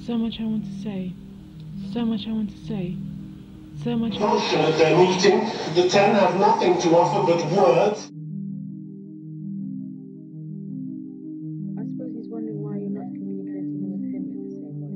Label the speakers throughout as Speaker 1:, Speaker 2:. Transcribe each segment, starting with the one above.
Speaker 1: So much I want to say. So much I want to say. So much I want to
Speaker 2: Function at their meeting, the 10 have nothing to offer but words.
Speaker 1: I suppose he's wondering why you're not communicating with him in the same way.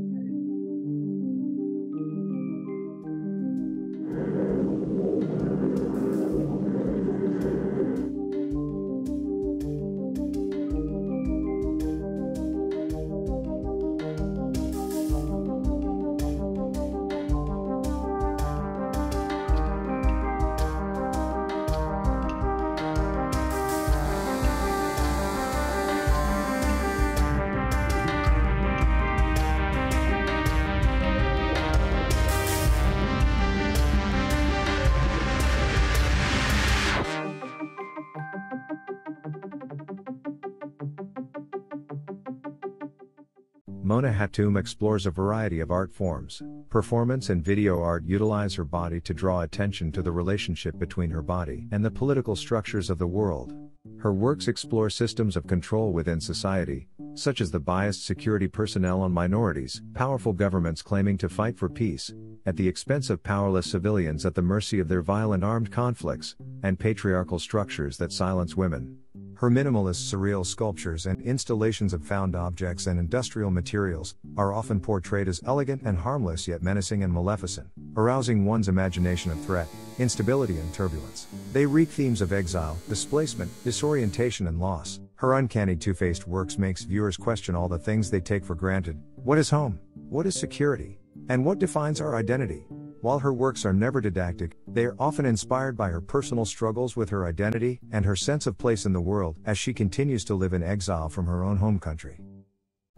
Speaker 3: Mona Hatoum explores a variety of art forms. Performance and video art utilize her body to draw attention to the relationship between her body and the political structures of the world. Her works explore systems of control within society, such as the biased security personnel on minorities, powerful governments claiming to fight for peace, at the expense of powerless civilians at the mercy of their violent armed conflicts, and patriarchal structures that silence women. Her minimalist surreal sculptures and installations of found objects and industrial materials are often portrayed as elegant and harmless yet menacing and maleficent, arousing one's imagination of threat, instability and turbulence. They wreak themes of exile, displacement, disorientation and loss. Her uncanny two-faced works makes viewers question all the things they take for granted. What is home? What is security? And what defines our identity? While her works are never didactic, they are often inspired by her personal struggles with her identity and her sense of place in the world as she continues to live in exile from her own home country.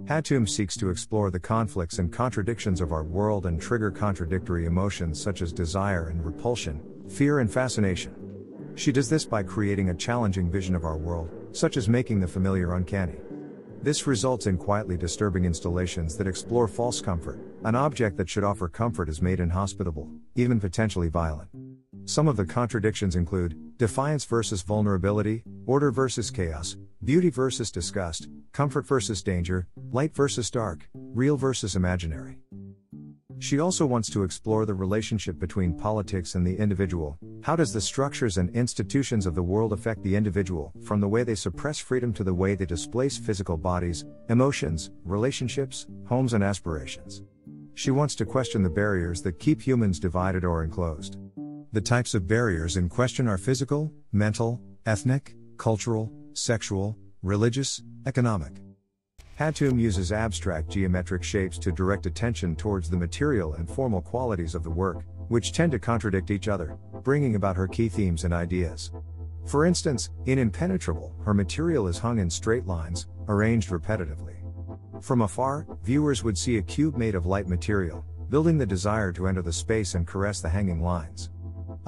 Speaker 3: Hatoum seeks to explore the conflicts and contradictions of our world and trigger contradictory emotions such as desire and repulsion, fear and fascination. She does this by creating a challenging vision of our world, such as making the familiar uncanny. This results in quietly disturbing installations that explore false comfort. An object that should offer comfort is made inhospitable, even potentially violent. Some of the contradictions include defiance versus vulnerability, order versus chaos, beauty versus disgust, comfort versus danger, light versus dark, real versus imaginary. She also wants to explore the relationship between politics and the individual. How does the structures and institutions of the world affect the individual, from the way they suppress freedom to the way they displace physical bodies, emotions, relationships, homes and aspirations? She wants to question the barriers that keep humans divided or enclosed. The types of barriers in question are physical, mental, ethnic, cultural, sexual, religious, economic. Hatoum uses abstract geometric shapes to direct attention towards the material and formal qualities of the work, which tend to contradict each other, bringing about her key themes and ideas. For instance, in Impenetrable, her material is hung in straight lines, arranged repetitively. From afar, viewers would see a cube made of light material, building the desire to enter the space and caress the hanging lines.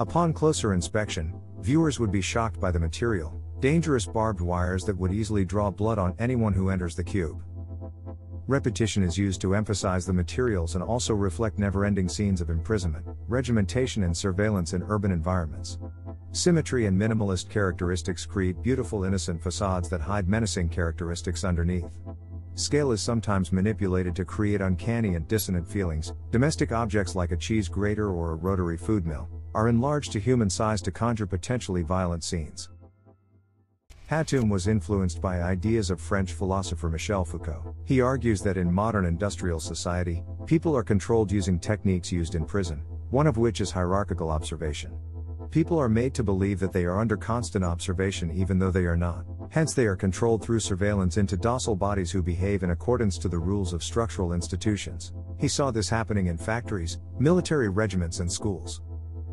Speaker 3: Upon closer inspection, viewers would be shocked by the material, dangerous barbed wires that would easily draw blood on anyone who enters the cube. Repetition is used to emphasize the materials and also reflect never-ending scenes of imprisonment, regimentation and surveillance in urban environments. Symmetry and minimalist characteristics create beautiful innocent facades that hide menacing characteristics underneath. Scale is sometimes manipulated to create uncanny and dissonant feelings. Domestic objects like a cheese grater or a rotary food mill are enlarged to human size to conjure potentially violent scenes. Hatoum was influenced by ideas of French philosopher Michel Foucault. He argues that in modern industrial society, people are controlled using techniques used in prison, one of which is hierarchical observation. People are made to believe that they are under constant observation even though they are not. Hence they are controlled through surveillance into docile bodies who behave in accordance to the rules of structural institutions. He saw this happening in factories, military regiments and schools.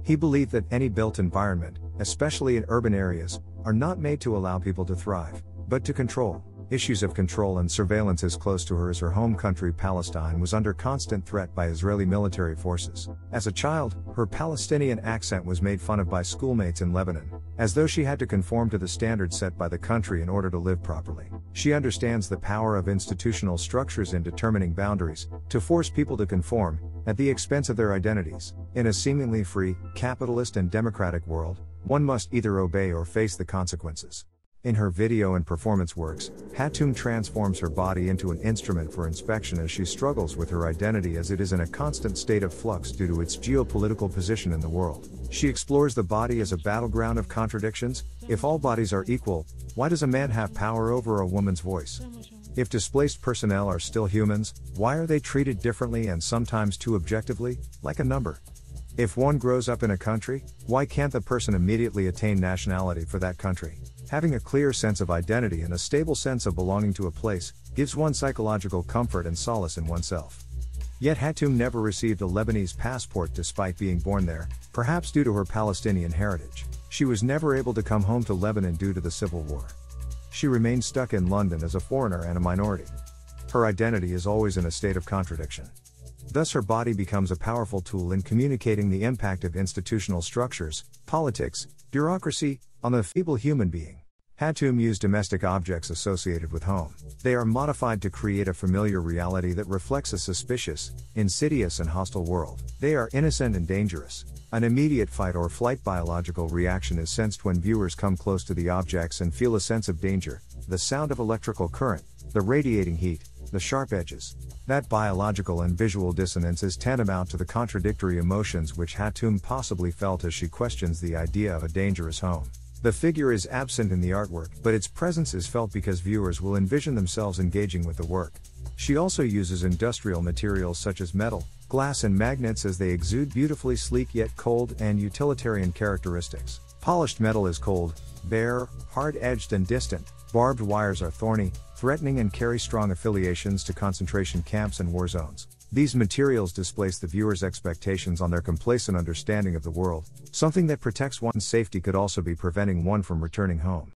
Speaker 3: He believed that any built environment, especially in urban areas, are not made to allow people to thrive, but to control. Issues of control and surveillance as close to her as her home country Palestine was under constant threat by Israeli military forces. As a child, her Palestinian accent was made fun of by schoolmates in Lebanon, as though she had to conform to the standards set by the country in order to live properly. She understands the power of institutional structures in determining boundaries, to force people to conform, at the expense of their identities. In a seemingly free, capitalist and democratic world, one must either obey or face the consequences. In her video and performance works, Hatoum transforms her body into an instrument for inspection as she struggles with her identity, as it is in a constant state of flux due to its geopolitical position in the world. She explores the body as a battleground of contradictions. If all bodies are equal, why does a man have power over a woman's voice? If displaced personnel are still humans, why are they treated differently and sometimes too objectively, like a number? If one grows up in a country, why can't the person immediately attain nationality for that country? Having a clear sense of identity and a stable sense of belonging to a place gives one psychological comfort and solace in oneself. Yet Hatoum never received a Lebanese passport despite being born there, perhaps due to her Palestinian heritage. She was never able to come home to Lebanon due to the civil war. She remained stuck in London as a foreigner and a minority. Her identity is always in a state of contradiction. Thus her body becomes a powerful tool in communicating the impact of institutional structures, politics, bureaucracy, on the feeble human being. Hatoum used domestic objects associated with home. They are modified to create a familiar reality that reflects a suspicious, insidious and hostile world. They are innocent and dangerous. An immediate fight or flight biological reaction is sensed when viewers come close to the objects and feel a sense of danger, the sound of electrical current, the radiating heat, the sharp edges. That biological and visual dissonance is tantamount to the contradictory emotions which Hatoum possibly felt as she questions the idea of a dangerous home. The figure is absent in the artwork, but its presence is felt because viewers will envision themselves engaging with the work. She also uses industrial materials such as metal, glass and magnets, as they exude beautifully sleek yet cold and utilitarian characteristics. Polished metal is cold, bare, hard-edged and distant. Barbed wires are thorny, threatening and carry strong affiliations to concentration camps and war zones. These materials displace the viewer's expectations on their complacent understanding of the world. Something that protects one's safety could also be preventing one from returning home.